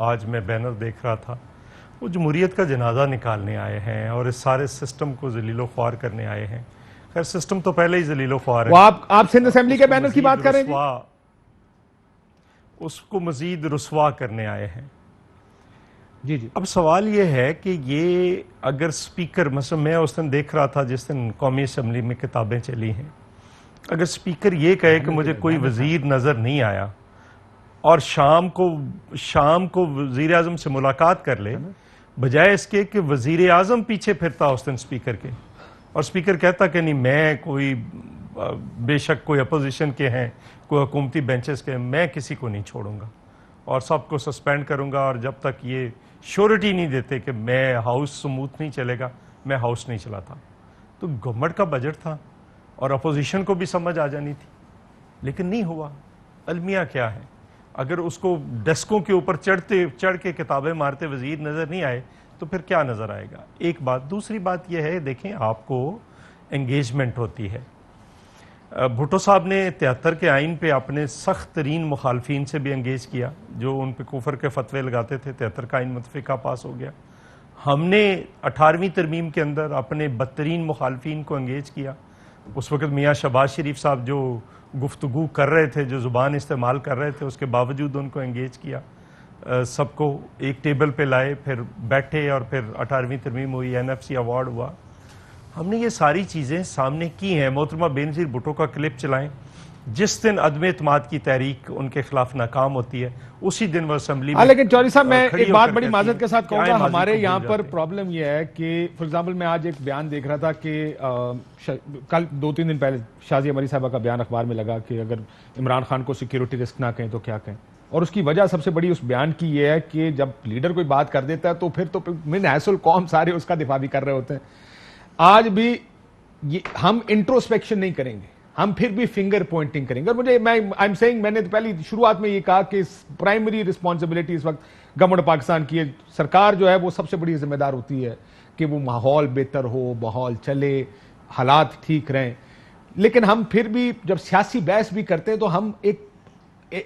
آج میں بینر دیکھ رہا تھا، وہ جمہوریت کا جنازہ نکالنے آئے ہیں اور اس سارے سسٹم کو ذلیل و خوار کرنے آئے ہیں. خیر سسٹم تو پہلے ہی ذلیل و خوار ہے. وہ آپ سندھ اسمبلی کے بینر کی بات کر رہے ہیں؟ اس کو مزید رسوا کرنے آئے ہیں. جی جی. اب سوال یہ ہے کہ یہ اگر سپیکر، مثلا میں اس دن دیکھ رہا تھا جس دن قومی اسمبلی میں کتابیں چلی ہیں، اگر سپیکر یہ کہے کہ مجھے کوئی وزیر نظر نہیں آیا اور شام کو وزیر اعظم سے ملاقات کر لے، بجائے اس کے کہ وزیر اعظم پیچھے پھرتا اس دن سپیکر کے اور سپیکر کہتا کہ نہیں میں کوئی بے شک کوئی اپوزیشن کے ہیں، کوئی حکومتی بینچز کے ہیں، میں کسی کو نہیں چھوڑوں گا اور سب کو سسپینڈ کروں گا، اور جب تک یہ شیورٹی نہیں دیتے کہ میں ہاؤس سموتھ نہیں چلے گا میں ہاؤس نہیں چلاتا. تو گورنمنٹ کا بجٹ تھا اور اپوزیشن کو بھی سمجھ آ جانی تھی، لیکن نہیں ہوا. المیہ کیا ہے؟ اگر اس کو ڈیسکوں کے اوپر چڑھ کے کتابیں مارتے وزیر نظر نہیں آئے تو پھر کیا نظر آئے گا؟ ایک بات. دوسری بات یہ ہے، دیکھیں آپ کو انگیجمنٹ ہوتی ہے. بھٹو صاحب نے 73 کے آئین پہ اپنے سخت ترین مخالفین سے بھی انگیج کیا جو ان پہ کفر کے فتوے لگاتے تھے. 73 کا آئین متفقہ پاس ہو گیا. ہم نے 18ویں ترمیم کے اندر اپنے بدترین مخالفین کو انگیج کیا. اس وقت میاں شہباز شریف صاحب جو گفتگو کر رہے تھے، جو زبان استعمال کر رہے تھے، اس کے باوجود ان کو انگیج کیا. سب کو ایک ٹیبل پہ لائے، پھر بیٹھے اور پھر 18ویں ترمیم ہوئی، NFC ایوارڈ ہوا. ہم نے یہ ساری چیزیں سامنے کی ہیں. محترمہ بینظیر بھٹو کا کلپ چلائیں، جس دن عدم اعتماد کی تحریک ان کے خلاف ناکام ہوتی ہے اسی دن وہ اسمبلی میں. لیکن چوہدری صاحب میں ایک بات بڑی معذرت کے ساتھ کہوں گا، ہمارے یہاں پر پرابلم یہ ہے کہ فار ایگزامپل میں آج ایک بیان دیکھ رہا تھا کہ کل 2-3 دن پہلے شازیہ مری صاحبہ کا بیان اخبار میں لگا کہ اگر عمران خان کو سیکیورٹی رسک نہ کہیں تو کیا کہیں، اور اس کی وجہ سب سے بڑی اس بیان کی یہ ہے کہ جب لیڈر کوئی بات کر دیتا ہے تو پھر من حیث القوم سارے اس کا دفاع بھی کر رہے ہوتے ہیں. آج بھی ہم انٹروسپیکشن نہیں کریں گے، ہم پھر بھی فنگر پوائنٹنگ کریں گے. اور مجھے میں نے تو پہلی شروعات میں یہ کہا کہ پرائمری رسپانسبلٹی اس وقت گورنمنٹ پاکستان کی ہے. سرکار جو ہے وہ سب سے بڑی ذمہ دار ہوتی ہے کہ وہ ماحول بہتر ہو، ماحول چلے، حالات ٹھیک رہیں. لیکن ہم پھر بھی جب سیاسی بحث بھی کرتے ہیں تو ہم ایک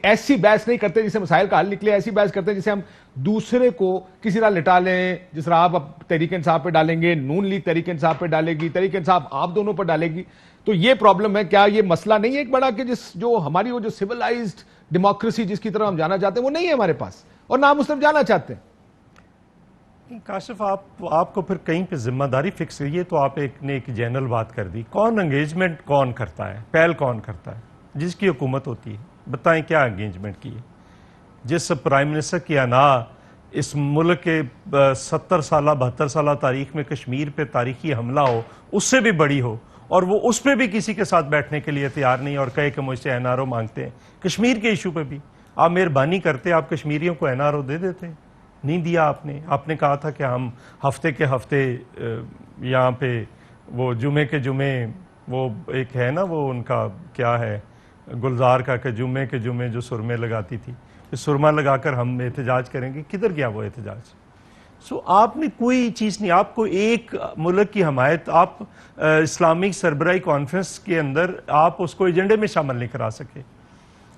ایسی بحث نہیں کرتے جس سے مسائل کا حل نکلے، ایسی بحث کرتے ہیں جسے ہم دوسرے کو کسی طرح لٹا لیں. جس طرح آپ تحریک انصاف پہ ڈالیں گے، نون لیگ تحریک انصاف پہ ڈالے گی، تحریک انصاف آپ دونوں پر ڈالے گی. تو یہ پرابلم ہے. کیا یہ مسئلہ نہیں ہے ایک بڑا کہ جو ہماری وہ جو سیولائزڈ ڈیموکریسی جس کی طرف ہم جانا چاہتے ہیں وہ نہیں ہے ہمارے پاس، اور نہ ہم اس طرف جانا چاہتے ہیں؟ کاشف آپ کو پھر کہیں پہ ذمہ داری فکس ہے. یہ تو آپ نے ایک جنرل بات کر دی. کون انگیجمنٹ کون کرتا ہے، پہل کون کرتا ہے؟ جس کی حکومت ہوتی ہے. بتائیں کیا انگیجمنٹ کی ہے؟ جس پرائم منسٹر کی انا اس ملک کے 70 سالہ 72 سالہ تاریخ میں کشمیر پہ تاریخی حملہ ہو، اس سے بھی بڑی ہو، اور وہ اس پہ بھی کسی کے ساتھ بیٹھنے کے لیے تیار نہیں اور کہے کہ مجھ سے NRO مانگتے ہیں. کشمیر کے ایشو پہ بھی آپ مہربانی کرتے، آپ کشمیریوں کو NRO دے دیتے. نہیں دیا آپ نے کہا تھا کہ ہم ہفتے کے ہفتے یہاں پہ وہ جمعے کے جمعے، وہ ایک ہے نا وہ ان کا کیا ہے گلزار کا، کہ جمعے کے جمعے جو سرمے لگاتی تھی، سرما لگا کر ہم احتجاج کریں گے. کدھر گیا وہ احتجاج؟ آپ نے کوئی چیز نہیں. آپ کو ایک ملک کی حمایت آپ اسلامک سربراہی کانفرنس کے اندر آپ اس کو ایجنڈے میں شامل نہیں کرا سکے.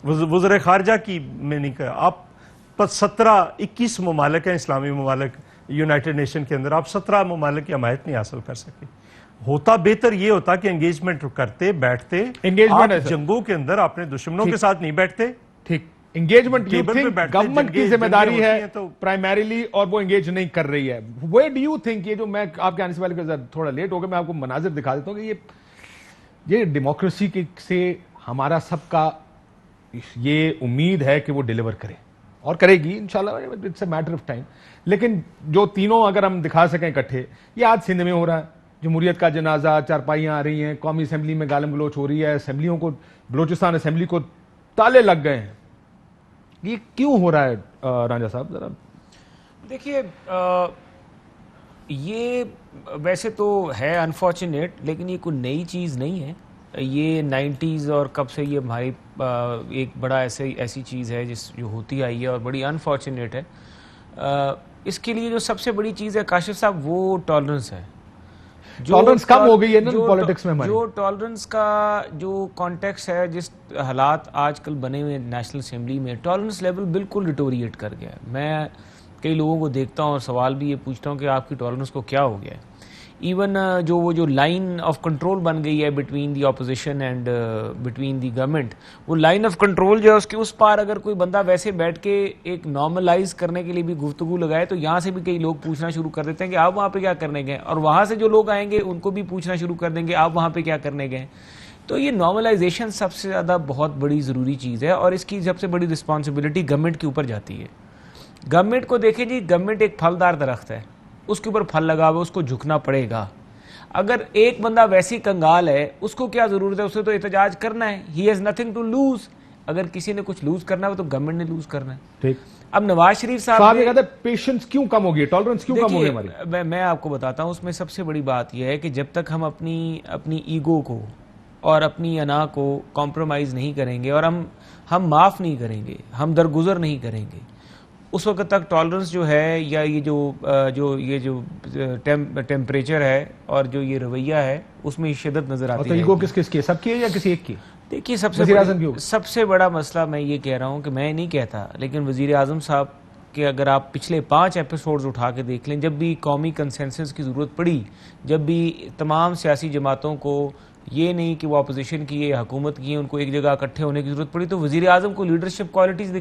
وزیر خارجہ کی میں نہیں کہا. آپ 17-21 ممالک ہیں اسلامی ممالک یونائٹڈ نیشن کے اندر، آپ 17 ممالک کی حمایت نہیں حاصل کر سکے. ہوتا بہتر یہ ہوتا کہ انگیجمنٹ کرتے، بیٹھتے. انگیجمنٹ جنگوں کے اندر اپنے دشمنوں کے ساتھ نہیں بیٹھتے. ٹھیک، انگیجمنٹ گورنمنٹ کی ذمہ داری ہے پرائمریلی، اور وہ انگیج نہیں کر رہی ہے. ویئر ڈو یو تھنک، یہ جو میں آپ کے آنے سے پہلے تھوڑا لیٹ ہو گیا، میں آپ کو مناظر دکھا دیتا ہوں کہ یہ ڈیموکریسی سے ہمارا سب کا یہ امید ہے کہ وہ ڈیلیور کرے، اور کرے گی انشاءاللہ. It's a matter of time. لیکن جو تینوں اگر ہم دکھا سکیں اکٹھے، یہ آج سندھ میں ہو رہا ہے. جمہوریت کا جنازہ، چارپائیاں آ رہی ہیں، قومی اسمبلی میں گالم گلوچ ہو رہی ہے، اسمبلیوں کو، بلوچستان اسمبلی کو تالے لگ گئے ہیں. یہ کیوں ہو رہا ہے رانجھا صاحب؟ ذرا دیکھیے، یہ ویسے تو ہے انفارچونیٹ، لیکن یہ کوئی نئی چیز نہیں ہے. یہ 90s اور کب سے یہ ہماری ایک بڑا ایسی چیز ہے جو ہوتی آئی ہے اور بڑی انفارچونیٹ ہے. اس کے لیے جو سب سے بڑی چیز ہے کاشف صاحب وہ ٹالرنس ہے. ٹالرنس کم ہو گئی ہے نا پالیٹکس میں ہماری. جو ٹالرنس کا جو کانٹیکس ہے، جس حالات آج کل بنے ہوئے نیشنل اسمبلی میں، ٹالرنس لیول بالکل ڈیٹوریٹ کر گیا ہے. میں کئی لوگوں کو دیکھتا ہوں اور سوال بھی یہ پوچھتا ہوں کہ آپ کی ٹالرنس کو کیا ہو گیا ہے. ایون جو لائن آف کنٹرول بن گئی ہے between the opposition and between the government, وہ لائن آف کنٹرول جو ہے اس کے اس پار اگر کوئی بندہ ویسے بیٹھ کے ایک نارملائز کرنے کے لیے بھی گفتگو لگائے تو یہاں سے بھی کئی لوگ پوچھنا شروع کر دیتے ہیں کہ آپ وہاں پہ کیا کرنے گئے، اور وہاں سے جو لوگ آئیں گے ان کو بھی پوچھنا شروع کر دیں گے آپ وہاں پہ کیا کرنے گئے. تو یہ نارملائزیشن سب سے زیادہ بہت بڑی ضروری چیز ہے، اور اس کی سب سے بڑی رسپانسبلٹی گورنمنٹ کے اوپر جاتی ہے. گورنمنٹ کو دیکھیں جی، گورنمنٹ ایک پھلدار درخت ہے، اس کے اوپر پھل لگا ہوا، اس کو جھکنا پڑے گا. اگر ایک بندہ ویسی کنگال ہے، اس کو کیا ضرورت ہے، اسے تو احتجاج کرنا ہے. He has nothing to lose. اگر کسی نے کچھ لوز کرنا ہے تو گورنمنٹ نے لوز کرنا ہے. ٹھیک. اب نواز شریف صاحب یہ کہتے ہیں پیشنس کیوں کم ہو گئی، ٹالرنس کیوں کم ہو گئی ہماری؟ میں آپ کو بتاتا ہوں، اس میں سب سے بڑی بات یہ ہے کہ جب تک ہم اپنی ایگو کو اور اپنی انا کو کمپرومائز نہیں کریں گے اور ہم معاف نہیں کریں گے، ہم درگزر نہیں کریں گے، اس وقت تک ٹالرنس جو ہے یا یہ جو ٹیمپریچر ہے اور جو یہ رویہ ہے اس میں شدت نظر آتی ہے. ایگو کس کی، سب کی ہے یا کسی ایک کی؟ دیکھیے سب سے بڑا مسئلہ میں یہ کہہ رہا ہوں کہ میں نہیں کہتا، لیکن وزیر اعظم صاحب کہ اگر آپ پچھلے 5 ایپیسوڈز اٹھا کے دیکھ لیں، جب بھی قومی کنسنسس کی ضرورت پڑی، جب بھی تمام سیاسی جماعتوں کو یہ نہیں کہ وہ اپوزیشن کی ہے حکومت کی ہے، ان کو ایک جگہ اکٹھے ہونے کی ضرورت پڑی، تو وزیر اعظم کو لیڈرشپ کوالٹیز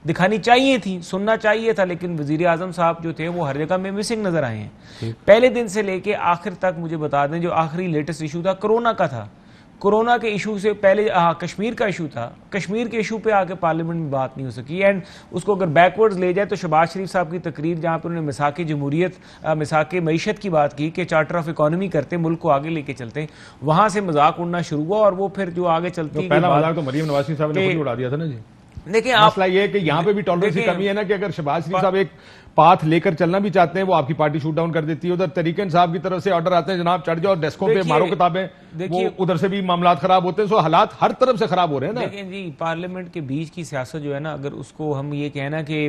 دکھانی چاہیے تھی، سننا چاہیے تھا. لیکن وزیر اعظم صاحب جو تھے وہ ہر جگہ میں مسنگ نظر آئے ہیں. پہلے دن سے لے کے آخر تک مجھے بتا دیں، جو آخری لیٹسٹ ایشو تھا کرونا کا تھا، کرونا کے ایشو سے پہلے کشمیر کا ایشو تھا، کشمیر کے ایشو پہ آ کے پارلیمنٹ میں بات نہیں ہو سکی. اینڈ اس کو اگر بیکورڈز لے جائے تو شہباز شریف صاحب کی تقریر جہاں پہ انہوں نے مساق جمہوریت، مساق معیشت کی بات کی کہ چارٹر آف اکانومی کرتے ملک کو آگے لے کے چلتے، وہاں سے مذاق اڑنا شروع ہوا. اور وہ پھر جو آگے چلتی پہلا مذاق تو مریم نواز صاحب نے خود اڑا دیا تھا نا جی. دیکھیں مسئلہ یہ ہے کہ یہاں پہ بھی ٹالرنس کی کمی ہے نا، کہ اگر شہباز شریف صاحب ایک پاتھ لے کر چلنا بھی چاہتے ہیں وہ آپ کی پارٹی شوٹ ڈاؤن کر دیتی ہے. ادھر طریقہ انصاف کی طرف سے آرڈر آتے ہیں جناب چڑھ جاؤ ڈیسکوں پہ مارو کتابیں، وہ ادھر سے بھی معاملات خراب ہوتے ہیں. سو حالات ہر طرف سے خراب ہو رہے ہیں نا. لیکن جی پارلیمنٹ کے بیچ کی سیاست جو ہے نا، اگر اس کو ہم یہ کہنا کہ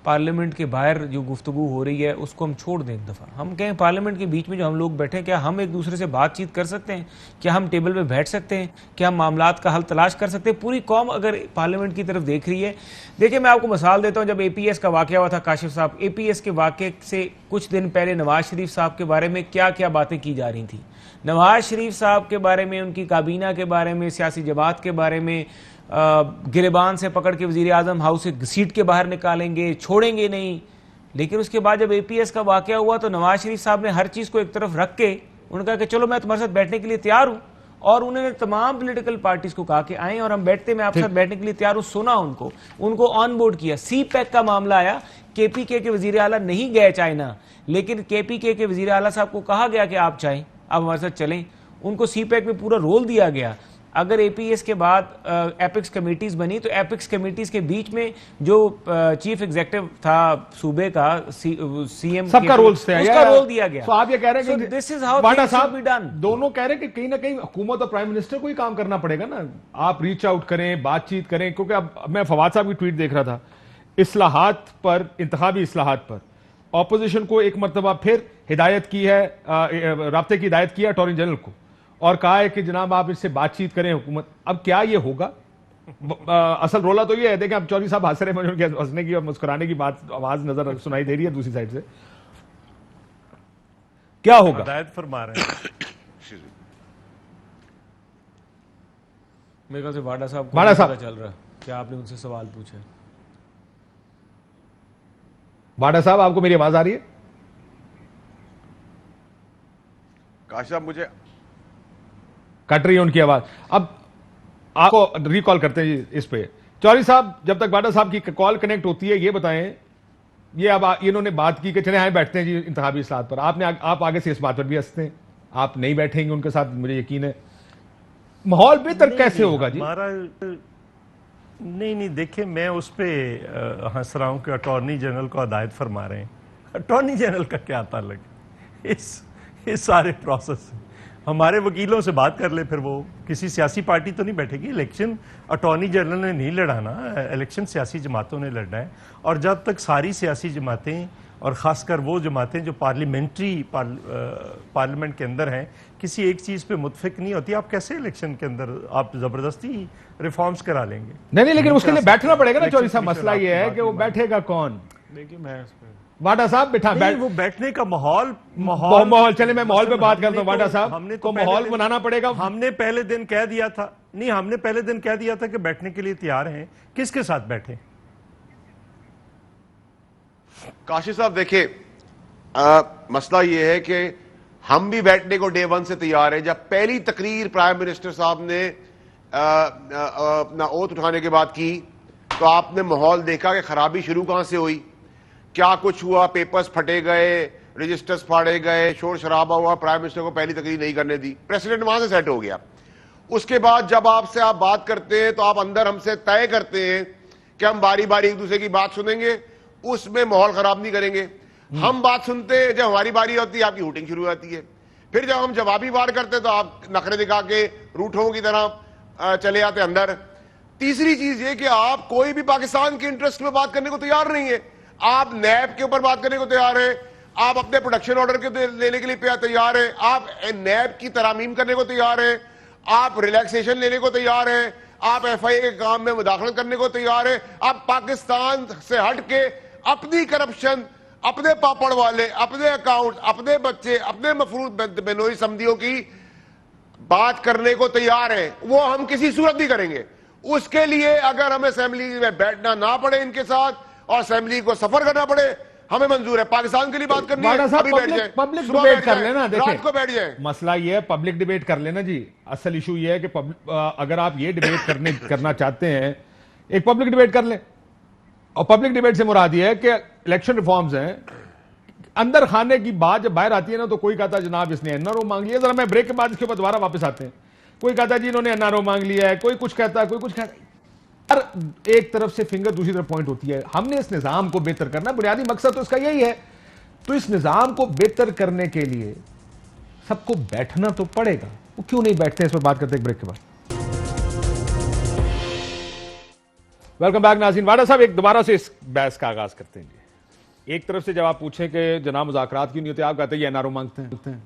پارلیمنٹ کے باہر جو گفتگو ہو رہی ہے اس کو ہم چھوڑ دیں ایک دفعہ، ہم کہیں پارلیمنٹ کے بیچ میں جو ہم لوگ بیٹھے کیا ہم ایک دوسرے سے بات چیت کر سکتے ہیں؟ کیا ہم ٹیبل پہ بیٹھ سکتے ہیں؟ کیا ہم معاملات کا حل تلاش کر سکتے ہیں؟ پوری قوم اگر پارلیمنٹ کی طرف دیکھ رہی ہے. دیکھیں میں آپ کو مثال دیتا ہوں، جب اے پی ایس کا واقعہ ہوا تھا، کاشف صاحب اے پی ایس کے واقعے سے کچھ دن پہلے نواز شریف صاحب کے بارے میں کیا کیا باتیں کی جا رہی تھیں. نواز شریف صاحب کے بارے میں، ان کی کابینہ کے بارے میں، سیاسی جماعت کے بارے میں، گریبان سے پکڑ کے وزیر اعظم ہاؤس سے گھسیٹ کے باہر نکالیں گے، چھوڑیں گے نہیں. لیکن اس کے بعد جب اے پی ایس کا واقعہ ہوا تو نواز شریف صاحب نے ہر چیز کو ایک طرف رکھ کے انہوں نے کہا کہ چلو میں تمہارے ساتھ بیٹھنے کے لیے تیار ہوں. اور انہوں نے تمام پولیٹیکل پارٹیز کو کہا کہ آئیں اور ہم بیٹھتے، میں آپ کے ساتھ بیٹھنے کے لیے تیار ہوں. سنا ان کو آن بورڈ کیا. سی پیک کا معاملہ آیا، کے پی کے وزیر اعلیٰ نہیں گئے چائنا، لیکن کے پی کے وزیر اعلیٰ صاحب کو کہا گیا کہ آپ چاہیں آپ ہمارے ساتھ چلیں. ان کو سی پیک میں پورا رول دیا گیا. اگر اے پی ایس کے بعد ایپکس کمیٹیز بنی تو ایپکس کمیٹیز کے بیچ میں جو چیف ایگزیکٹو تھا صوبے کا، سی ایم سب کا رول دیا گیا. تو آپ یہ کہہ رہے ہیں کہ دس از ہاؤ واڈا صاحب دونوں کہہ رہے ہیں کہ کہیں نہ کہیں حکومت اور پرائم منسٹر کو ہی کام کرنا پڑے گا نا. آپ ریچ آؤٹ کریں، بات چیت کریں. کیونکہ اب میں فواد صاحب کی ٹویٹ دیکھ رہا تھا، اصلاحات پر، انتخابی اصلاحات پر اپوزیشن کو ایک مرتبہ پھر ہدایت کی ہے، رابطے کی ہدایت کی ہے اٹارنی جنرل کو، اور کہا ہے کہ جناب آپ اس سے بات چیت کریں حکومت. اب کیا یہ ہوگا؟ اصل رولا تو یہ ہے، دیکھیں اب چودھری صاحب ہنس رہے ہیں، مجھے ہنسنے کی اور مسکرانے کی بات آواز نظر سنائی دے رہی ہے دوسری سائڈ سے. کیا ہوگا؟ ہدایت فرما رہے ہیں. میرے خیال سے واڈا صاحب کو پتہ چل رہا ہے کیا آپ نے ان سے سوال پوچھا. واڈا صاحب آپ کو میری آواز آ رہی ہے؟ کاشف صاحب مجھے کٹ رہی ہے ان کی آواز. اب آپ کو ریکال کرتے ہیں اس پہ. چودھری صاحب جب تک واڈا صاحب کی کال کنیکٹ ہوتی ہے، یہ بتائیں، یہ اب انہوں نے بات کی کہ چلیں آئیں بیٹھتے ہیں جی انتخابی اصلاحات پر. آپ آگے سے اس بات پر بھی ہنستے ہیں، آپ نہیں بیٹھیں گے ان کے ساتھ، مجھے یقین ہے. ماحول بہتر کیسے ہوگا جی؟ نہیں دیکھیں، میں اس پہ ہنس رہا ہوں کہ اٹارنی جنرل کو ہدایت فرما رہے ہیں. اٹارنی جنرل کا کیا تعلق ہے اس سارے پروسیس سے؟ ہمارے وکیلوں سے بات کر لے پھر وہ کسی سیاسی پارٹی تو نہیں بیٹھے گی. الیکشن اٹارنی جنرل نے نہیں لڑانا, الیکشن سیاسی جماعتوں نے لڑنا ہے. اور جب تک ساری سیاسی جماعتیں اور خاص کر وہ جماعتیں جو پارلیمنٹ کے اندر ہیں کسی ایک چیز پہ متفق نہیں ہوتی, آپ کیسے الیکشن کے اندر آپ زبردستی ریفارمز کرا لیں گے؟ نہیں لیکن اس کے لیے بیٹھنا پڑے گا نا چوری صاحب. مسئلہ یہ ہے کہ وہ بیٹھے گا کون؟ دیکھیے میں واڈا صاحب وہ بیٹھنے کا ماحول چلے میں ماحول پہ بات کرتا ہوں. واڈا صاحب کو ماحول بنانا پڑے گا. ہم نے پہلے دن کہہ دیا تھا کہ بیٹھنے کے لیے تیار ہیں. کس کے ساتھ بیٹھے؟ کاشف صاحب دیکھیں, مسئلہ یہ ہے کہ ہم بھی بیٹھنے کو ڈے ون سے تیار ہیں. جب پہلی تقریر پرائم منسٹر صاحب نے اپنا اوتھ اٹھانے کے بعد کی تو آپ نے ماحول دیکھا کہ خرابی شروع کہاں سے ہوئی, کیا کچھ ہوا, پیپرز پھٹے گئے, رجسٹرز پھاڑے گئے, شور شرابہ ہوا, پرائم منسٹر کو پہلی تقریر نہیں کرنے دی, پریسیڈنٹ وہاں سے سیٹ ہو گیا. اس کے بعد جب آپ بات کرتے ہیں تو آپ اندر ہم سے طے کرتے ہیں کہ ہم باری باری ایک دوسرے کی بات سنیں گے, اس میں ماحول خراب نہیں کریں گے. ہم بات سنتے ہیں, جب ہماری باری ہوتی ہے آپ کی ہوٹنگ شروع ہو جاتی ہے. پھر جب ہم جوابی وار کرتے تو آپ نخرے دکھا کے روٹھوں کی طرح چلے آتے اندر. تیسری چیز یہ کہ آپ کوئی بھی پاکستان کے انٹرسٹ میں بات کرنے کو تیار نہیں ہے. آپ نیب کے اوپر بات کرنے کو تیار ہیں, آپ اپنے پروڈکشن آرڈر کے لینے کے لیے تیار ہیں, آپ نیب کی ترامیم کرنے کو تیار ہیں, آپ ریلیکسیشن لینے کو تیار ہیں, آپ ایف آئی اے کے کام میں مداخلت کرنے کو تیار ہیں. آپ پاکستان سے ہٹ کے اپنی کرپشن, اپنے پاپڑ والے, اپنے اکاؤنٹ, اپنے بچے, اپنے مفروض بینوئی سمدھیوں کی بات کرنے کو تیار ہیں. وہ ہم کسی صورت نہیں کریں گے. اس کے لیے اگر ہمیں اسمبلی میں بیٹھنا نہ پڑے ان کے ساتھ اور اسمبلی کو سفر کرنا پڑے, ہمیں منظور ہے. پاکستان کے لیے بات کرنی ہے, ابھی بیٹھ جائیں, پبلک صبح ڈیبیٹ بیٹھ کر جائیں, لینا. رات کو بیٹھ جائیں. مسئلہ یہ ہے پبلک ڈیبیٹ کر لینا جی. اصل ایشو یہ ہے کہ اگر آپ یہ ڈیبیٹ کرنا چاہتے ہیں, ایک پبلک ڈیبیٹ کر لیں. اور پبلک ڈیبیٹ سے مراد یہ ہے کہ الیکشن ریفارمز ہیں, اندر خانے کی بات جب باہر آتی ہے نا تو کوئی کہتا ہے جناب اس نے این آر او مانگ لیا, ذرا میں بریک کے بعد اس کے اوپر دوبارہ واپس آتے ہیں. کوئی کہتا ہے جی انہوں نے این آر او مانگ لیا ہے, کوئی کچھ کہتا ہے, کوئی کچھ کہتا ہے. ہر ایک طرف سے فنگر دوسری طرف پوائنٹ ہوتی ہے. ہم نے اس نظام کو بہتر کرنا, بنیادی مقصد تو اس کا یہی ہے. تو اس نظام کو بہتر کرنے کے لیے سب کو بیٹھنا تو پڑے گا. وہ کیوں نہیں بیٹھتے ہیں, اس پر بات کرتے ہیں بریک کے بعد. ویلکم بیک ناظرین. واڈا صاحب ایک دوبارہ سے اس بحث کا آغاز کرتے ہیں. ایک طرف سے جب آپ پوچھیں کہ جناب مذاکرات کیوں نہیں ہوتے, آپ کہتے ہیں یہ این آر او مانگتے ہیں.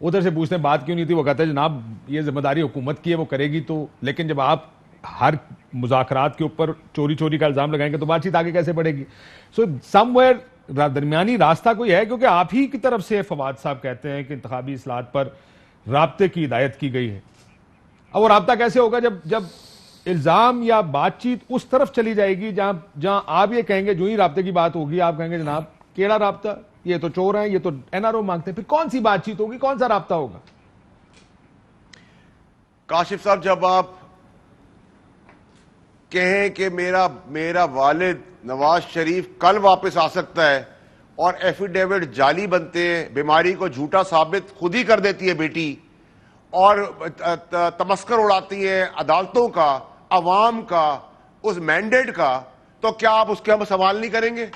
ادھر سے پوچھتے ہیں بات کیوں نہیں تھی, وہ کہتے ہیں جناب یہ ذمہ داری حکومت کی ہے, وہ کرے گی. تو لیکن جب آپ ہر مذاکرات کے اوپر چوری کا الزام لگائیں گے تو بات چیت آگے کیسے بڑھے گی؟ سو سم ویئر درمیانی راستہ کوئی ہے, کیونکہ آپ ہی کی طرف سے فواد صاحب کہتے ہیں کہ انتخابی اصلاحات پر رابطے کی ہدایت کی گئی ہے. اب وہ رابطہ کیسے ہوگا جب الزام یا بات چیت اس طرف چلی جائے گی جہاں آپ یہ کہیں گے, جو ہی رابطے کی بات ہوگی آپ کہیں گے جناب کیڑا رابطہ, یہ تو چور ہیں, یہ تو این آر او مانگتے ہیں. پھر کون سی بات چیت ہوگی, کون سا رابطہ ہوگا؟ کاشف صاحب جب آپ کہیں کہ میرا والد نواز شریف کل واپس آ سکتا ہے اور ایفیڈیوٹ جعلی بنتے ہیں, بیماری کو جھوٹا ثابت خود ہی کر دیتی ہے بیٹی, اور تمسکر اڑاتی ہے عدالتوں کا, عوام کا, اس مینڈیٹ کا, تو کیا آپ اس کے ہم سوال نہیں کریں گے؟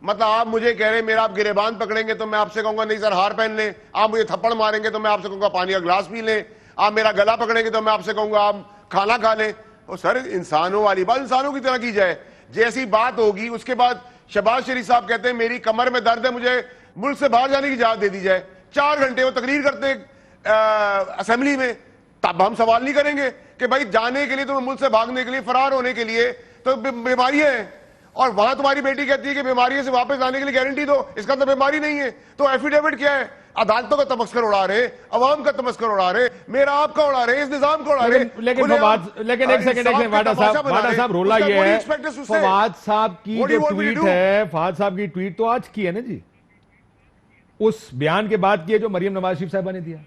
مطلب آپ مجھے کہہ رہے ہیں میرا آپ گریبان پکڑیں گے تو میں آپ سے کہوں گا نہیں سر ہار پہن لیں, آپ مجھے تھپڑ ماریں گے تو میں آپ سے کہوں گا پانی کا گلاس پی لیں, آپ میرا گلا پکڑیں گے تو میں آپ سے کہوں گا آپ کھانا کھا لیں. اور سر انسانوں والی بات انسانوں کی طرح کی جائے. جیسی بات ہوگی اس کے بعد شہباز شریف صاحب کہتے ہیں میری کمر میں درد ہے, مجھے ملک سے باہر جانے کی اجازت دے دی جائے. 4 گھنٹے وہ تقریر کرتے اسمبلی میں, تب ہم سوال نہیں کریں گے کہ بھائی جانے کے لیے تو ملک سے بھاگنے کے لیے, فرار ہونے کے لیے تو بیماریاں ہیں, اور وہاں تمہاری بیٹی کہتی ہے کہ بیماریوں سے واپس آنے کے لیے گارنٹی دو, اس کا تو بیماری نہیں ہے. تو ایفیڈیوٹ کیا ہے؟ عدالتوں کا تمسکر اڑا رہے ہیں, عوام کا تمسکر اڑا رہے ہیں, میرا آپ کا اڑا رہے ہیں, اس نظام کو اڑا رہے ہیں. لیکن ایک سیکنڈ واڈا صاحب رولا یہ ہے, فواد صاحب کی جو ٹویٹ ہے, فواد صاحب کی ٹویٹ تو آج کی ہے نا جی, اس بیان کے بعد کی ہے جو مریم نواز شریف صاحبہ نے دیا,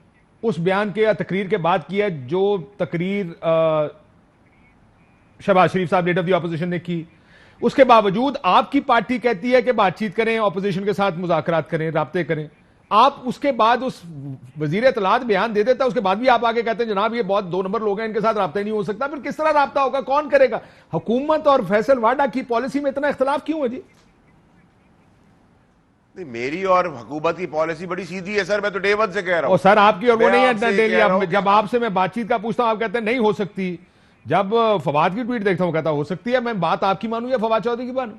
اس بیان کے تقریر کے بعد کی ہے جو تقریر شہباز شریف صاحب لیڈر آف دی اپوزیشن نے کی. اس کے باوجود آپ کی پارٹی کہتی ہے کہ بات چیت کریں, اپوزیشن کے ساتھ مذاکرات کریں, رابطے کریں. آپ اس کے بعد اس وزیر اطلاعات بیان دے دیتا ہے, اس کے بعد بھی آپ آگے کہتے ہیں جناب یہ بہت 2 نمبر لوگ ہیں, ان کے ساتھ رابطہ نہیں ہو سکتا. پھر کس طرح رابطہ ہوگا, کون کرے گا؟ حکومت اور فیصل واڈا کی پالیسی میں اتنا اختلاف کیوں ہے جی؟ نہیں میری اور حکومت کی پالیسی بڑی سیدھی ہے سر, میں تو ڈے ون سے کہہ رہا ہوں. اور سر آپ کی اور وہ میں نہیں آپ سے ہے کہہ ڈیلی. رہا ہوں جب آپ سے میں بات چیت کا پوچھتا ہوں آپ کہتے ہیں نہیں ہو سکتی, جب فواد کی ٹویٹ دیکھتا ہوں کہتا ہو سکتی ہے. میں بات آپ کی مانوں یا فواد چودھری کی مانوں؟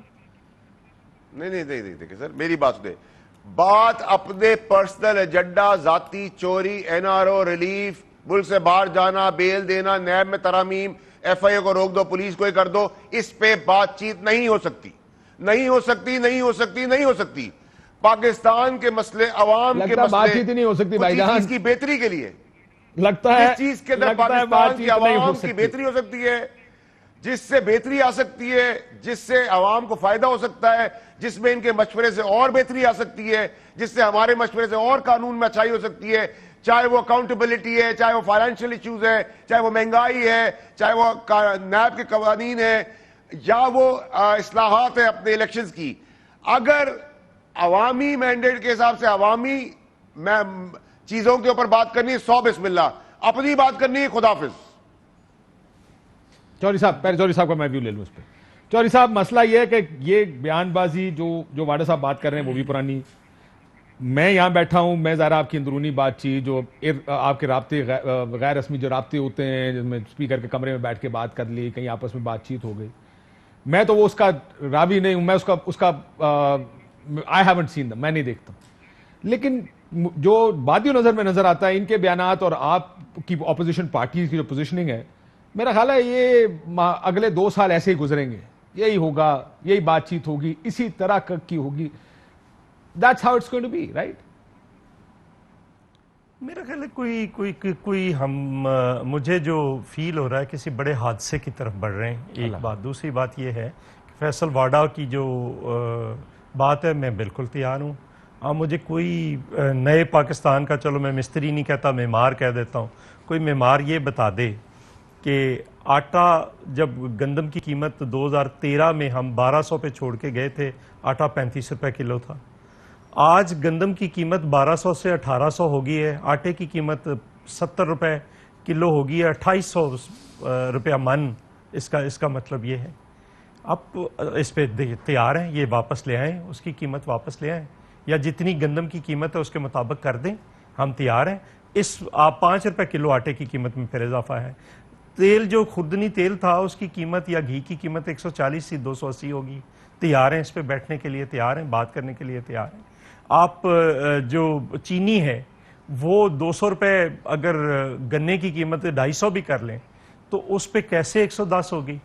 نہیں دیکھیں سر میری بات سنیں, بات اپنے پرسنل ایجنڈا, ذاتی چوری, این آر او ریلیف, ملک سے باہر جانا, بیل دینا, نیب میں ترامیم, ایف آئی اے کو روک دو, پولیس کو ہی کر دو, اس پہ بات چیت نہیں ہو سکتی, نہیں ہو سکتی, نہیں ہو سکتی, نہیں ہو سکتی. پاکستان کے مسئلے, عوام کے لگتا ہے بات مسئلے, چیت ہی نہیں ہو سکتی بھائی کسی جان. چیز کی بہتری کے لیے, لگتا ہے جس چیز کے اندر لگتا ہے بات پاکستان کی چیت نہیں ہو عوام کی سکتی. بہتری ہو سکتی ہے, جس سے بہتری آ سکتی ہے, جس سے عوام کو فائدہ ہو سکتا ہے, جس میں ان کے مشورے سے اور بہتری آ سکتی ہے, جس سے ہمارے مشورے سے اور قانون میں اچھائی ہو سکتی ہے, چاہے وہ اکاؤنٹیبلٹی ہے, چاہے وہ فائنینشیل ایشوز ہے, چاہے وہ مہنگائی ہے, چاہے وہ نیب کے قوانین ہے, یا وہ اصلاحات ہیں اپنے الیکشنز کی. اگر عوامی مینڈیٹ کے حساب سے عوامی چیزوں کے اوپر بات کرنی ہے 100 بسم اللہ, اپنی بات کرنی ہے خداحافظ. چوہدری صاحب, پہلے چوہدری صاحب کا میں ویو لے لوں اس پہ. چوہدری صاحب مسئلہ یہ ہے کہ یہ بیان بازی جو واڈا صاحب بات کر رہے ہیں وہ بھی پرانی. میں یہاں بیٹھا ہوں, میں ظاہر آپ کی اندرونی بات چیت جو آپ کے رابطے غیر رسمی جو رابطے ہوتے ہیں جس میں اسپیکر کے کمرے میں بیٹھ کے بات کر لی, کہیں آپس میں بات چیت ہو گئی, میں تو وہ اس کا راوی نہیں ہوں, میں اس کا آئی ہیونٹ سین them, میں نہیں دیکھتا. لیکن جو بادی نظر میں نظر آتا ہے ان کے بیانات اور آپ کی اپوزیشن پارٹیز کی جو پوزیشننگ ہے, میرا خیال ہے یہ اگلے 2 سال ایسے ہی گزریں گے, یہی ہوگا, یہی بات چیت ہوگی, اسی طرح کی ہوگی. That's how it's going to be, right? میرا خیال ہے کوئی مجھے جو فیل ہو رہا ہے کسی بڑے حادثے کی طرف بڑھ رہے ہیں, ایک بات. دوسری بات یہ ہے کہ فیصل واڈا کی جو بات ہے میں بالکل تیار ہوں. مجھے کوئی نئے پاکستان کا, چلو میں مستری نہیں کہتا, معمار کہہ دیتا ہوں, کوئی معمار یہ بتا دے کہ آٹا جب گندم کی قیمت 2013 میں ہم 1200 پہ چھوڑ کے گئے تھے, آٹا 35 روپے کلو تھا. آج گندم کی قیمت 1200 سے 1800 ہو گئی ہے, آٹے کی قیمت 70 روپے کلو ہو گئی ہے, 2800 روپیہ من. اس کا مطلب یہ ہے اب اس پہ تیار ہیں, یہ واپس لے آئیں, اس کی قیمت واپس لے آئیں, یا جتنی گندم کی قیمت ہے اس کے مطابق کر دیں, ہم تیار ہیں. اس 5 روپے کلو آٹے کی قیمت میں پھر اضافہ ہے. تیل جو خوردنی تیل تھا اس کی قیمت یا گھی کی قیمت 140 سے 280 ہوگی. تیار ہیں اس پہ بیٹھنے کے لیے, تیار ہیں بات کرنے کے لیے, تیار ہیں. آپ جو چینی ہے وہ 200 روپے اگر گنے کی قیمت 250 بھی کر لیں تو اس پہ کیسے 110 ہوگی,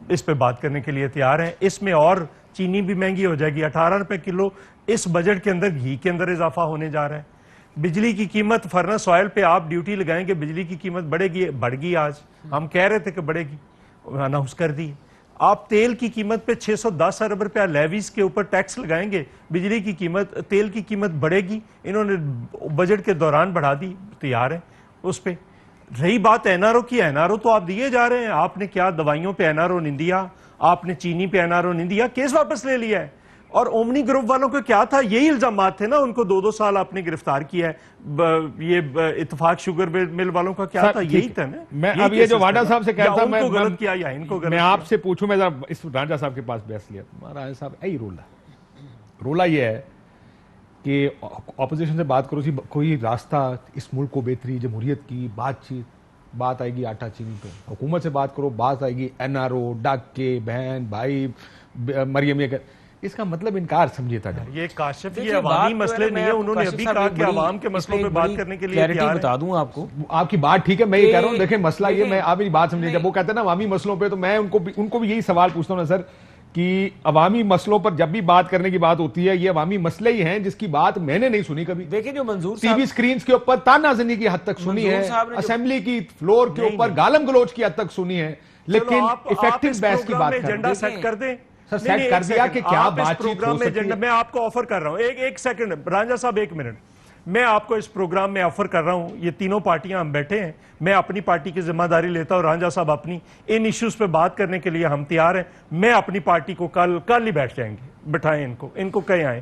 اس پہ بات کرنے کے لیے تیار ہیں. اس میں اور چینی بھی مہنگی ہو جائے گی, 18 روپے کلو اس بجٹ کے اندر گھی کے اندر اضافہ ہونے جا رہا ہے. بجلی کی قیمت فرنس آئل پہ آپ ڈیوٹی لگائیں گے, بجلی کی قیمت بڑھے گی, بڑھ گئی, آج ہم کہہ رہے تھے کہ بڑھے گی, اناؤنس کر دی. آپ تیل کی قیمت پہ 610 ارب روپیہ لیویز کے اوپر ٹیکس لگائیں گے, بجلی کی قیمت, تیل کی قیمت بڑھے گی, انہوں نے بجٹ کے دوران بڑھا دی, تیار ہے اس پہ. رہی بات این آر او کی, این آر او تو آپ دیے جا رہے ہیں. آپ نے کیا دوائیوں پہ این آر او نہیں دیا, آپ نے چینی پہ این آر او نہیں دیا, کیس واپس لے لیا ہے. اور اومنی گروپ والوں کو کیا تھا, یہی الزامات تھے نا, ان کو 2 سال آپ نے گرفتار کیا ہے. یہ اتفاق شوگر مل والوں کا کیا تھا, یہی تھا نا. میں اب یہ جو واڈا صاحب سے کہتا ہوں, میں غلط کیا یا ان کو غلط, میں آپ سے پوچھوں, میں اس رانجھا صاحب کے پاس بحث لیا, راجا صاحب یہی رولا یہ ہے کہ اپوزیشن سے بات کرو سی, کوئی راستہ اس ملک کو بہتری, جمہوریت کی بات چیت, بات آئے گی آٹا چینی پہ. حکومت سے بات کرو, بات آئے گی این آر او, ڈاکے, بہن بھائی, مریم. یہ اس کا مطلب انکار سمجھے تھا. یہ کاشف یہ عوامی مسئلے نہیں ہے, انہوں نے ابھی کہا کہ عوام کے مسئلوں پہ بات کرنے کے لیے تیار بتا دوں آپ کو. آپ کی بات ٹھیک ہے, میں یہ کہہ رہا ہوں, دیکھیں مسئلہ یہ, میں آپ میری بات سمجھے, جب وہ کہتے ہیں نا عوامی مسئلوں پہ, تو میں ان کو بھی یہی سوال پوچھتا ہوں نا سر, کہ عوامی مسئلوں پر جب بھی بات کرنے کی بات ہوتی ہے, یہ عوامی مسئلے ہی ہیں جس کی بات میں نے نہیں سنی کبھی. دیکھیں جو منظور ٹی وی سکرینز کے اوپر تانا زنی کی حد تک سنی ہے, اسمبلی کی فلور کے اوپر گالم گلوچ کی حد تک سنی ہے, لیکن ایفیکٹو بحث کی بات ایجنڈا سیٹ کر دیں. سیٹ کر دیا کہ کیا بات چیت ہو سکتی ہے. میں آپ کو آفر کر رہا ہوں, ایک سیکنڈ رانجھا صاحب, 1 منٹ. میں آپ کو اس پروگرام میں آفر کر رہا ہوں, یہ تینوں پارٹیاں ہم بیٹھے ہیں, میں اپنی پارٹی کی ذمہ داری لیتا ہوں, رانجھا صاحب اپنی. ان ایشوز پہ بات کرنے کے لیے ہم تیار ہیں. میں اپنی پارٹی کو کل ہی بیٹھ جائیں گے, بٹھائیں ان کو کہیں آئیں.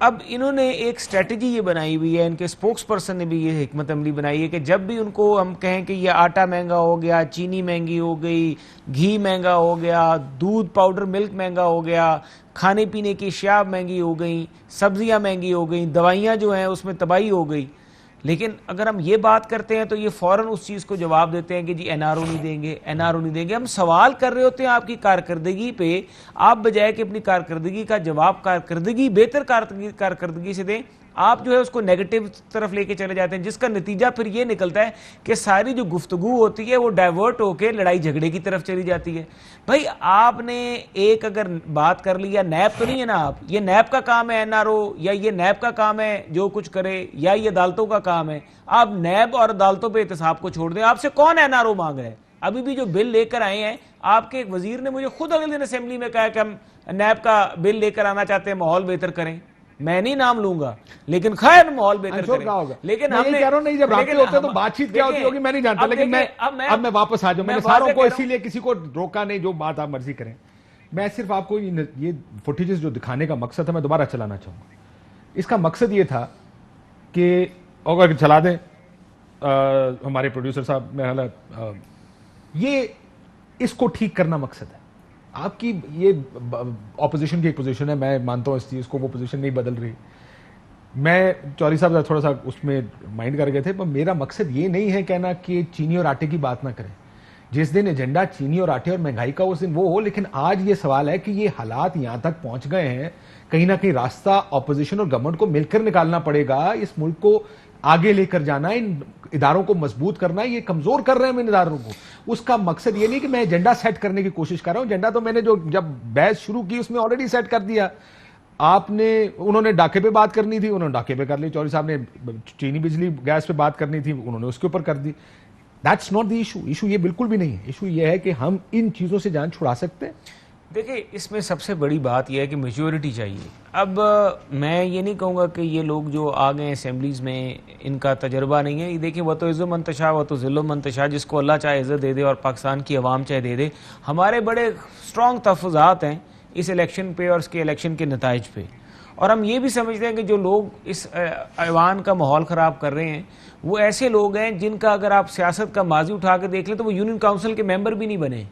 اب انہوں نے ایک اسٹریٹجی یہ بنائی ہوئی ہے، ان کے سپوکس پرسن نے بھی یہ حکمت عملی بنائی ہے کہ جب بھی ان کو ہم کہیں کہ یہ آٹا مہنگا ہو گیا، چینی مہنگی ہو گئی، گھی مہنگا ہو گیا، دودھ پاؤڈر ملک مہنگا ہو گیا، کھانے پینے کی اشیاء مہنگی ہو گئیں، سبزیاں مہنگی ہو گئیں، دوائیاں جو ہیں اس میں تباہی ہو گئی، لیکن اگر ہم یہ بات کرتے ہیں تو یہ فوراً اس چیز کو جواب دیتے ہیں کہ جی این آر او نہیں دیں گے، این آر او نہیں دیں گے۔ ہم سوال کر رہے ہوتے ہیں آپ کی کارکردگی پہ، آپ بجائے کہ اپنی کارکردگی کا جواب بہتر کارکردگی سے دیں، آپ جو ہے اس کو نیگیٹو طرف لے کے چلے جاتے ہیں، جس کا نتیجہ پھر یہ نکلتا ہے کہ ساری جو گفتگو ہوتی ہے وہ ڈائیورٹ ہو کے لڑائی جھگڑے کی طرف چلی جاتی ہے۔ بھائی آپ نے ایک اگر بات کر لی، یا نیب تو نہیں ہے نا، آپ یہ نیب کا کام ہے این آر او، یا یہ نیب کا کام ہے جو کچھ کرے، یا یہ عدالتوں کا کام ہے، آپ نیب اور عدالتوں پہ احتساب کو چھوڑ دیں۔ آپ سے کون این آر او مانگ رہا ہے؟ ابھی بھی جو بل لے کر آئے ہیں، آپ کے ایک وزیر نے مجھے خود اگلے دن اسمبلی میں کہا کہ ہم نیب کا بل لے کر آنا چاہتے ہیں، ماحول بہتر کریں۔ میں نہیں نام لوں گا، لیکن خیر ماحول بہتر کریں۔ لیکن ہم نے کہہ رہا ہوں نہیں، جب رابطے ہوتے ہیں تو بات چیت کیا ہوتی ہوگی میں نہیں جانتا، لیکن اب میں واپس آ جاؤں، میں نے ساروں کو اسی لیے کسی کو روکا نہیں، جو بات آپ مرضی کریں۔ میں صرف آپ کو یہ فوٹیجز جو دکھانے کا مقصد تھا میں دوبارہ چلانا چاہوں گا۔ اس کا مقصد یہ تھا کہ اگر چلا دیں ہمارے پروڈیوسر صاحب، یہ اس کو ٹھیک کرنا مقصد ہے۔ آپ کی یہ اپوزیشن کی ایک پوزیشن ہے، میں مانتا ہوں اس چیز کو، وہ پوزیشن نہیں بدل رہی۔ میں چوہدری صاحب تھوڑا سا اس میں مائنڈ کر گئے تھے، پر میرا مقصد یہ نہیں ہے کہنا کہ چینی اور آٹے کی بات نہ کریں۔ جس دن ایجنڈا چینی اور آٹے اور مہنگائی کا اس دن وہ ہو، لیکن آج یہ سوال ہے کہ یہ حالات یہاں تک پہنچ گئے ہیں، کہیں نہ کہیں راستہ اپوزیشن اور گورنمنٹ کو مل کر نکالنا پڑے گا۔ اس ملک کو آگے لے کر جانا، ان اداروں کو مضبوط کرنا، یہ کمزور کر رہے ہیں ان اداروں کو۔ اس کا مقصد یہ نہیں کہ میں ایجنڈا سیٹ کرنے کی کوشش کر رہا ہوں، ایجنڈا تو میں نے جو جب بحث شروع کی اس میں آلریڈی سیٹ کر دیا۔ انہوں نے ڈاکے پہ بات کرنی تھی، انہوں نے ڈاکے پہ کر لی، چوہدری صاحب نے چینی بجلی گیس پہ بات کرنی تھی، انہوں نے اس کے اوپر کر دی۔ That's not the issue, issue یہ بالکل بھی نہیں ہے۔ ایشو یہ ہے کہ ہم ان چیزوں سے جان چھڑا سکتے ہیں۔ دیکھیں اس میں سب سے بڑی بات یہ ہے کہ میجورٹی چاہیے۔ اب میں یہ نہیں کہوں گا کہ یہ لوگ جو آ گئے اسمبلیز میں ان کا تجربہ نہیں ہے۔ یہ دیکھیں وہ تو عز و منتشا وہ تو ذل و منتشا، جس کو اللہ چاہے عزت دے دے اور پاکستان کی عوام چاہے دے دے۔ ہمارے بڑے اسٹرانگ تحفظات ہیں اس الیکشن پہ اور اس کے الیکشن کے نتائج پہ، اور ہم یہ بھی سمجھتے ہیں کہ جو لوگ اس ایوان کا ماحول خراب کر رہے ہیں وہ ایسے لوگ ہیں جن کا اگر آپ سیاست کا ماضی اٹھا کے دیکھ لیں تو وہ یونین کونسل کے ممبر بھی نہیں بنے،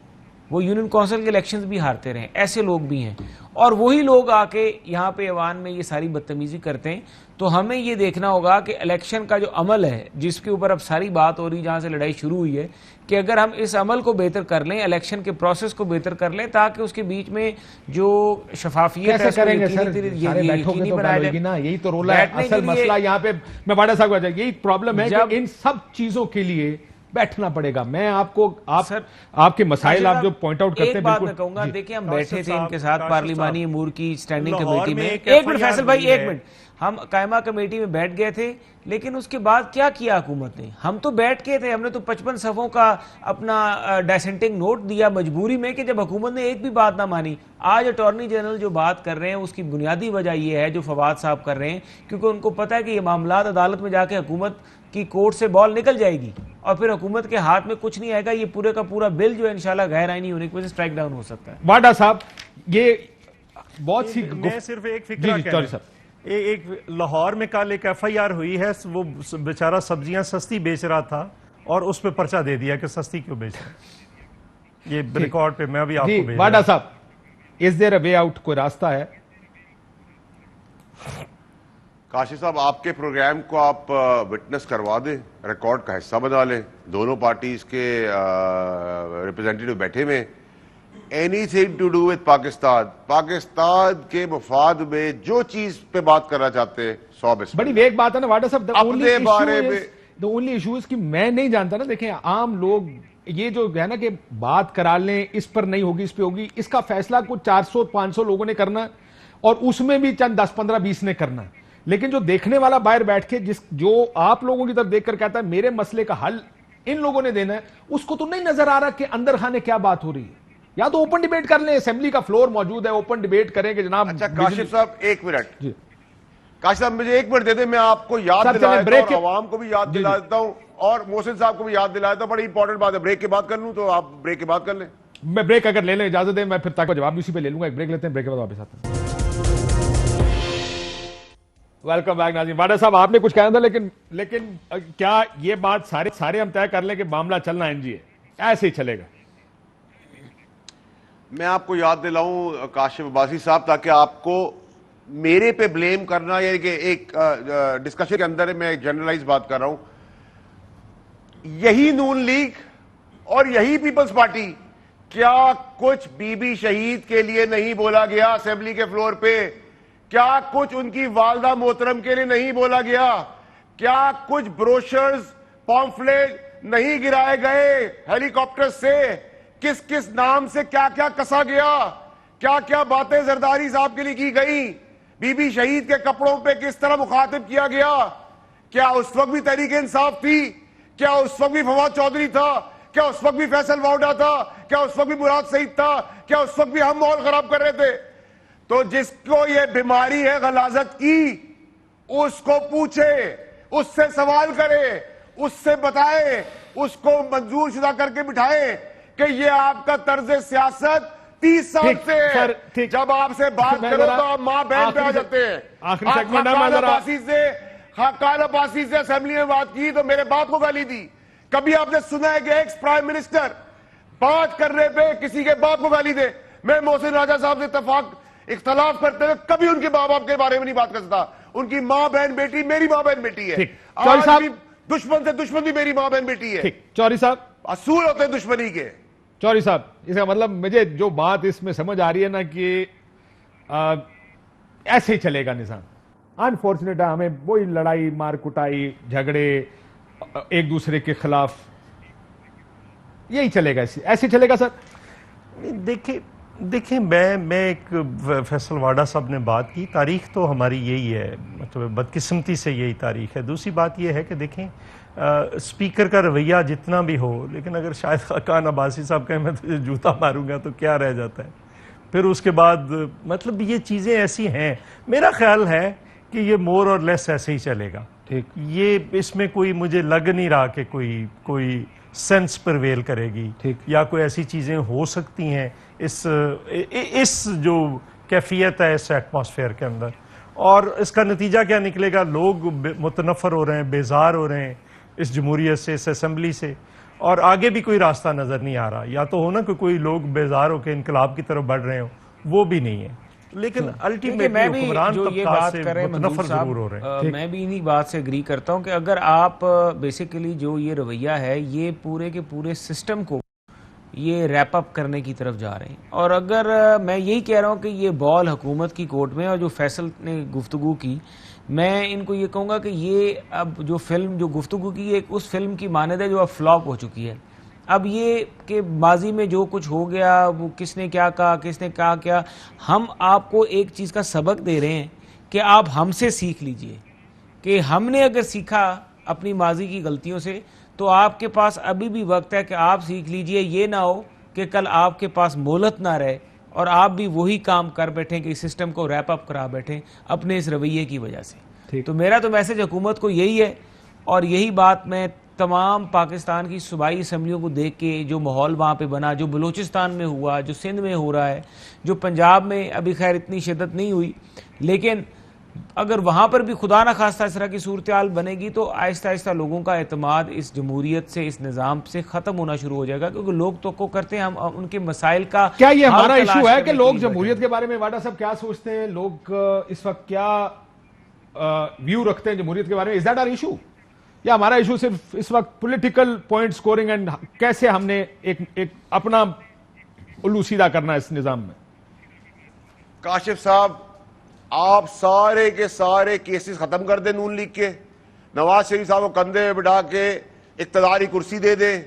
وہ یونین کونسل کے الیکشنز بھی ہارتے رہے، ایسے لوگ بھی ہیں، اور وہی لوگ آ کے یہاں پہ ایوان میں یہ ساری بدتمیزی کرتے ہیں۔ تو ہمیں یہ دیکھنا ہوگا کہ الیکشن کا جو عمل ہے جس کے اوپر اب ساری بات ہو رہی، جہاں سے لڑائی شروع ہوئی ہے، کہ اگر ہم اس عمل کو بہتر کر لیں، الیکشن کے پروسیس کو بہتر کر لیں، تاکہ اس کے بیچ میں جو شفافیت ہے کیسے کریں گے سر؟ سارے بیٹھو گے تو بنائے گی نا، یہی تو رول ہے۔ اصل مسئلہ یہاں پہ میں باڈا صاحب کو یہی پرابلم ہے کہ ان سب چیزوں کے لیے بیٹھنا پڑے گا۔ میں آپ کو آپ کے مسائل آپ جو پوائنٹ آؤٹ کرتے ہیں، ایک بات میں کہوں گا، دیکھیں ہم بیٹھے تھے ان کے ساتھ پارلیمانی امور کی اسٹینڈنگ کمیٹی میں، ایک منٹ فیصل بھائی، ایک منٹ، ہم قائمہ کمیٹی میں بیٹھ گئے تھے، لیکن اس کے بعد کیا کیا حکومت نے؟ ہم تو بیٹھ کے تھے، ہم نے تو 55 صفحوں کا اپنا ڈیسنٹنگ نوٹ دیا مجبوری میں، کہ جب حکومت نے ایک بھی بات نہ مانی۔ آج اٹارنی جنرل جو بات کر رہے ہیں اس کی بنیادی وجہ یہ ہے جو فواد صاحب کر رہے ہیں، کیونکہ ان کو پتہ ہے کہ یہ معاملات عدالت میں جا کے حکومت کی کورٹ سے بال نکل جائے گی اور پھر حکومت کے ہاتھ میں کچھ نہیں آئے گا، یہ پورے کا پورا بل جو ہے انشاءاللہ غیر آئینی ہونے کی وجہ سے اسٹرائک ڈاؤن ہو سکتا ہے۔ واڈا صاحب یہ بہت سی میں صرف ایک فکرہ کہنا، ایک لاہور میں کل ایک ایف آئی آر ہوئی ہے، وہ بیچارہ سبزیاں سستی بیچ رہا تھا اور اس پہ پرچہ دے دیا کہ سستی کیوں بیچ رہا ہے۔ یہ ریکارڈ پہ میں ابھی آپ کو بھیج رہا ہوں۔ واڈا صاحب از دیر اے وے آؤٹ، کوئی راستہ ہے؟ کاشف صاحب آپ کے پروگرام کو آپ وٹنس کروا دیں، ریکارڈ کا حصہ بنا لیں، دونوں پارٹیز کے ریپرزینٹیٹیو بیٹھے ہوئے، anything to do with Pakistan, Pakistan کے مفاد میں جو چیز پہ بات کرنا چاہتے ہیں 100%۔ بڑی ویک بات ہے نا واڈا صاحب، اپنے بارے میں the only issue is کہ میں نہیں جانتا نا، دیکھیں عام لوگ یہ جو ہے نا کہ بات کرا لیں، اس پر نہیں ہوگی اس پہ ہوگی، اس کا فیصلہ کچھ 400-500 لوگوں نے کرنا، اور اس میں بھی چند 10-15-20 نے کرنا، لیکن جو دیکھنے والا باہر بیٹھ کے جو آپ لوگوں کی طرف دیکھ کر کہتا ہے میرے مسئلے کا حل ان لوگوں نے دینا ہے، اس کو تو نہیں نظر آ رہا کہ اندر خانے کیا بات ہو رہی ہے۔ یا تو اوپن ڈیبیٹ کر لیں, اسمبلی کا فلور موجود ہے, اوپن ڈیبیٹ کریں کہ جناب. اچھا کاشف صاحب ایک منٹ, جی کاشف صاحب مجھے ایک منٹ دے دیں, میں آپ کو یاد صاحب دلا چلیں, دیتا ہوں, بریک عوام کو بھی یاد دلا دیتا ہوں, اور محسن صاحب کو بھی یاد دلا دیتا ہوں. بڑی امپورٹنٹ بات ہے, بریک کے بعد کر لوں تو آپ بریک کے بعد کر لیں. میں بریک اگر لے لیں اجازت دیں, میں پھر تاکہ جواب بھی اسی پہ لے لوں گا. ایک بریک لیتے ہیں, بریک کے بعد واپس آتے ہیں. ویلکم بیک ناظرین. واڈا صاحب آپ نے کچھ کہنا تھا, لیکن کیا یہ بات سارے ہم طے کر لیں کہ معاملہ چلنا این جی ہے, ایسے ہی چلے گا؟ میں آپ کو یاد دلاؤں کاشف عباسی صاحب, تاکہ آپ کو میرے پہ بلیم کرنا, یعنی کہ ایک ڈسکشن کے اندر میں ایک جنرلائز بات کر رہا ہوں. یہی نون لیگ اور یہی پیپلز پارٹی, کیا کچھ بی بی شہید کے لیے نہیں بولا گیا اسمبلی کے فلور پہ؟ کیا کچھ ان کی والدہ محترم کے لیے نہیں بولا گیا؟ کیا کچھ بروشرز پامفلیٹ نہیں گرائے گئے ہیلی کاپٹر سے؟ کس کس نام سے کیا کیا کسا گیا؟ کیا کیا باتیں زرداری صاحب کے لیے کی گئی؟ بی بی شہید کے کپڑوں پہ کس طرح مخاطب کیا گیا؟ کیا اس وقت بھی تحریک انصاف تھی؟ کیا اس وقت بھی فواد چودھری تھا؟ کیا اس وقت بھی فیصل واؤڈا تھا؟ کیا اس وقت بھی مراد سعید تھا؟ کیا اس وقت بھی ہم ماحول خراب کر رہے تھے؟ تو جس کو یہ بیماری ہے غلاظت کی, اس کو پوچھے, اس سے سوال کرے, اس سے بتائے, اس کو منظور شدہ کر کے بٹھائے کہ یہ آپ کا طرز سیاست 30 سال سے ہے. جب آپ سے بات کرو تو آپ ماں بہن پہ آ جاتے ہیں. آخری سیگمنٹ ہے, میں ذرا خاقان عباسی سے اسمبلی میں بات کی تو میرے باپ کو گالی دی. کبھی آپ نے سنا ہے کہ ایکس پرائم منسٹر بات کرنے پہ کسی کے باپ کو گالی دے؟ میں محسن راجہ صاحب سے اختلاف کرتے ہوئے کبھی ان کے ماں باپ کے بارے میں نہیں بات کر سکتا. ان کی ماں بہن بیٹی میری ماں بہن بیٹی ہے. آج بھی دشمن سے دشمن بھی میری ماں بہن بیٹی ہے. چوری صاحب, اصول ہوتے ہیں دشمنی کے. چوری صاحب, اس کا مطلب مجھے جو بات اس میں سمجھ آ رہی ہے نا کہ ایسے ہی چلے گا نظام. انفارچونیٹ ہے, ہمیں وہی لڑائی مار کٹائی جھگڑے ایک دوسرے کے خلاف, یہی چلے گا, ایسے چلے گا سر؟ دیکھیں میں ایک فیصل واڈا صاحب نے بات کی, تاریخ تو ہماری یہی ہے, مطلب بدقسمتی سے یہی تاریخ ہے. دوسری بات یہ ہے کہ دیکھیں اسپیکر کا رویہ جتنا بھی ہو, لیکن اگر شاید خاقان عباسی صاحب کہیں میں تجھے جوتا ماروں گا تو کیا رہ جاتا ہے؟ پھر اس کے بعد مطلب یہ چیزیں ایسی ہیں, میرا خیال ہے کہ یہ مور اور لیس ایسے ہی چلے گا. ٹھیک, یہ اس میں کوئی مجھے لگ نہیں رہا کہ کوئی سینس پرویل کرے گی, یا کوئی ایسی چیزیں ہو سکتی ہیں اس جو کیفیت ہے اس ایٹماسفیئر کے اندر. اور اس کا نتیجہ کیا نکلے گا؟ لوگ متنفر ہو رہے ہیں, بیزار ہو رہے ہیں اس جمہوریت سے, اس اسمبلی سے, اور آگے بھی کوئی راستہ نظر نہیں آ رہا. یا تو ہونا کہ کوئی لوگ بیزار ہو کے انقلاب کی طرف بڑھ رہے ہوں, وہ بھی نہیں ہے, لیکن الٹیمیٹلی حکمران طبقات سے متنفر ضرور ہو رہے ہیں. میں بھی انہی بات سے اگری کرتا ہوں کہ اگر آپ بیسیکلی جو یہ رویہ ہے یہ پورے کے پورے سسٹم کو یہ ریپ اپ کرنے کی طرف جا رہے ہیں, اور اگر میں یہی کہہ رہا ہوں کہ یہ بال حکومت کی کورٹ میں, اور جو فیصل نے گفتگو کی, میں ان کو یہ کہوں گا کہ یہ اب جو فلم جو گفتگو کی ایک اس فلم کی مانند ہے جو اب فلاپ ہو چکی ہے. اب یہ کہ ماضی میں جو کچھ ہو گیا, وہ کس نے کیا کہا, کس نے کہا کیا, ہم آپ کو ایک چیز کا سبق دے رہے ہیں کہ آپ ہم سے سیکھ لیجئے, کہ ہم نے اگر سیکھا اپنی ماضی کی غلطیوں سے تو آپ کے پاس ابھی بھی وقت ہے کہ آپ سیکھ لیجئے. یہ نہ ہو کہ کل آپ کے پاس مہلت نہ رہے اور آپ بھی وہی کام کر بیٹھیں کہ اس سسٹم کو ریپ اپ کرا بیٹھیں اپنے اس رویے کی وجہ سے. تو میرا تو میسج حکومت کو یہی ہے, اور یہی بات میں تمام پاکستان کی صوبائی اسمبلیوں کو دیکھ کے جو ماحول وہاں پہ بنا, جو بلوچستان میں ہوا, جو سندھ میں ہو رہا ہے, جو پنجاب میں ابھی خیر اتنی شدت نہیں ہوئی, لیکن اگر وہاں پر بھی خدا نہ خواستہ اس طرح کی صورتحال بنے گی تو آہستہ آہستہ لوگوں کا اعتماد اس جمہوریت سے, اس نظام سے ختم ہونا شروع ہو جائے گا, کیونکہ لوگ توقع کرتے ہیں ہم ان کے مسائل کا. کیا یہ ہمارا ایشو ہے کہ لوگ جمہوریت کے بارے میں واڈا صاحب کیا سوچتے ہیں, لوگ اس وقت کیا ویو رکھتے ہیں جمہوریت کے بارے میں؟ از دیٹ آر ایشو, یا ہمارا ایشو صرف اس وقت پولیٹیکل پوائنٹ سکورنگ اینڈ کیسے ہم نے ایک اپنا الو سیدھا کرنا ہے اس نظام میں؟ کاشف صاحب, آپ سارے کے سارے کیسز ختم کر دیں نون لیگ کے, نواز شریف صاحب کو کندھے میں بٹھا کے اقتداری کرسی دے دیں,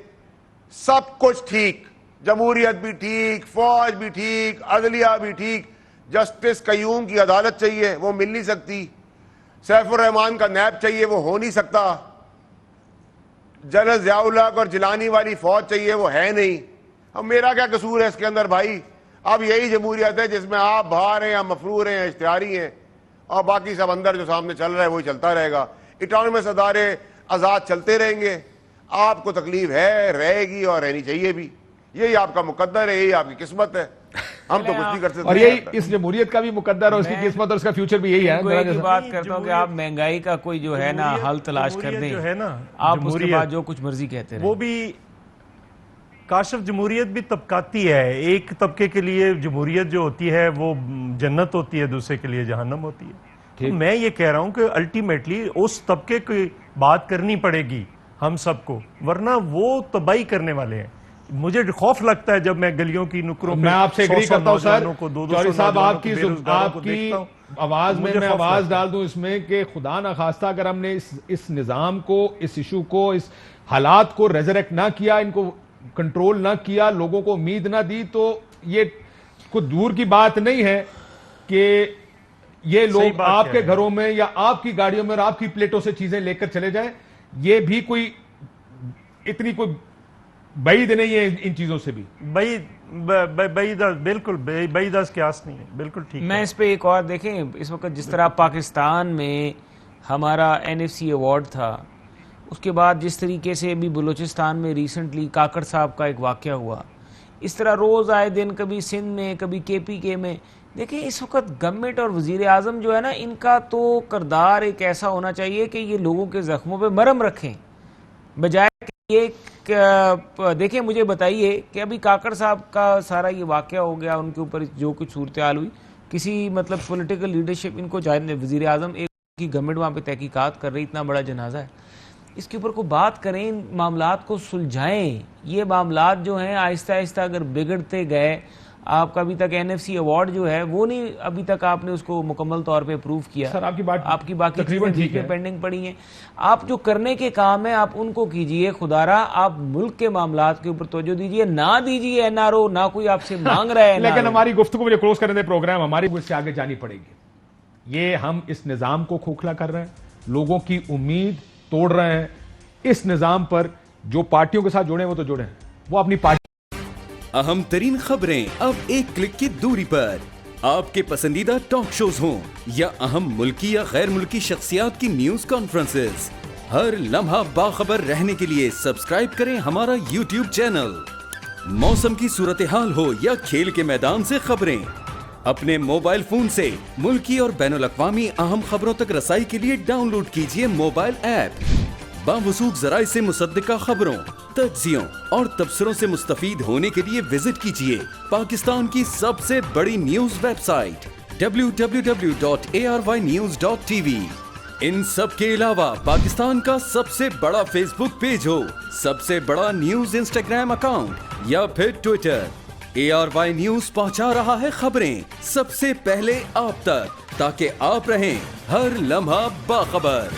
سب کچھ ٹھیک, جمہوریت بھی ٹھیک, فوج بھی ٹھیک, عدلیہ بھی ٹھیک. جسٹس قیوم کی عدالت چاہیے, وہ مل نہیں سکتی. سیف الرحمان کا نیب چاہیے, وہ ہو نہیں سکتا. جنرل ضیاء الحق اور جیلانی والی فوج چاہیے, وہ ہے نہیں. اب میرا کیا قصور ہے اس کے اندر بھائی؟ اب یہی جمہوریت ہے جس میں آپ باہر ہیں یا مفرور ہیں یا اشتہاری ہیں اور باقی سب اندر جو سامنے چل رہا ہے وہی چلتا رہے گا. اٹانومس ادارے آزاد چلتے رہیں گے. آپ کو تکلیف ہے, رہے گی اور رہنی چاہیے بھی. یہی آپ کا مقدر ہے, یہی آپ کی قسمت ہے. ہم تو کچھ نہیں کر سکتے. اور یہی اس جمہوریت کا بھی مقدر اور اس کی قسمت اور اس کا فیوچر بھی یہی ہے. کوئی ایک بات کرتا ہوں کہ آپ مہنگائی کا کوئی جو ہے نا حل تلاش کر دیں, جو ہے نا آپ اس کے بعد جو کچھ مرضی کہتے ہیں. وہ بھی کاشف جمہوریت بھی طبقاتی ہے. ایک طبقے کے لیے جمہوریت جو ہوتی ہے وہ جنت ہوتی ہے, دوسرے کے لیے جہنم ہوتی ہے. تو میں یہ کہہ رہا ہوں کہ الٹیمیٹلی اس طبقے کی بات کرنی پڑے گی ہم سب کو, ورنہ وہ تباہی کرنے والے ہیں. مجھے خوف لگتا ہے جب میں گلیوں کی نکروں میں آپ سے ایگری کرتا ہوں سر. چوہدری صاحب آپ کی آواز میں آواز ڈال دوں اس میں کہ خدا نخواستہ اگر ہم نے اس نظام کو, اس ایشو کو, اس حالات کو ریزریکٹ نہ کیا, ان کو کنٹرول نہ کیا, لوگوں کو امید نہ دی, تو یہ کوئی دور کی بات نہیں ہے کہ یہ لوگ آپ کے گھروں میں یا آپ کی گاڑیوں میں اور آپ کی پلیٹوں سے چیزیں لے کر چلے جائیں. یہ بھی کوئی اتنی کوئی بعید نہیں ہے ان چیزوں سے بھی. بالکل بعید از قیاس نہیں ہے. بالکل ٹھیک. میں اس پہ ایک اور دیکھیں, اس وقت جس طرح پاکستان میں ہمارا NFC ایوارڈ تھا, اس کے بعد جس طریقے سے ابھی بلوچستان میں ریسنٹلی کاکڑ صاحب کا ایک واقعہ ہوا, اس طرح روز آئے دن کبھی سندھ میں کبھی KPK میں. دیکھیں اس وقت گورنمنٹ اور وزیر اعظم جو ہے نا, ان کا تو کردار ایک ایسا ہونا چاہیے کہ یہ لوگوں کے زخموں پہ مرہم رکھیں, بجائے کہ یہ دیکھیں مجھے بتائیے کہ ابھی کاکڑ صاحب کا سارا یہ واقعہ ہو گیا, ان کے اوپر جو کچھ صورتحال ہوئی, کسی مطلب پولیٹیکل لیڈرشپ ان کو چاہیے, وزیر اعظم ایک کی گورنمنٹ وہاں پہ تحقیقات کر رہی, اتنا بڑا جنازہ ہے, اس کے اوپر کو بات کریں, ان معاملات کو سلجھائیں. یہ معاملات جو ہیں آہستہ آہستہ اگر بگڑتے گئے, آپ کا ابھی تک NFC ایوارڈ جو ہے وہ نہیں, ابھی تک آپ نے اس کو مکمل طور پہ اپروو کیا. سر آپ کی باقی چیزیں پینڈنگ پڑی ہیں. آپ جو کرنے کے کام ہیں آپ ان کو کیجئے. خدا را آپ ملک کے معاملات کے اوپر توجہ دیجئے, نہ دیجئے NRO, نہ کوئی آپ سے مانگ رہا ہے. لیکن ہماری گفتگو مجھے کلوز کرنے دے پروگرام, ہماری اس سے آگے جانی پڑے گی. یہ ہم اس نظام کو کھوکھلا کر رہے ہیں, لوگوں کی امید توڑ رہے ہیں. اس نظام پر جو پارٹیوں کے ساتھ جڑے ہیں وہ تو جڑے ہیں, وہ اپنی پارٹی. اہم ترین خبریں اب ایک کلک کی دوری پر. آپ کے پسندیدہ ٹاک شوز ہوں یا اہم ملکی یا غیر ملکی شخصیات کی نیوز کانفرنسز, ہر لمحہ باخبر رہنے کے لیے سبسکرائب کریں ہمارا YouTube چینل. موسم کی صورتحال ہو یا کھیل کے میدان سے خبریں, اپنے موبائل فون سے ملکی اور بین الاقوامی اہم خبروں تک رسائی کے لیے ڈاؤن لوڈ کیجیے موبائل ایپ. باوثوق ذرائع سے مصدقہ خبروں, تجزیوں اور تبصروں سے مستفید ہونے کے لیے وزٹ کیجیے پاکستان کی سب سے بڑی نیوز ویب سائٹ www.arYnews.tv. ان سب کے علاوہ پاکستان کا سب سے بڑا فیس بک پیج ہو, سب سے بڑا نیوز انسٹاگرام اکاؤنٹ یا پھر ٹویٹر, ARY نیوز پہنچا رہا ہے خبریں سب سے پہلے آپ تک, تاکہ آپ رہیں ہر لمحہ باخبر.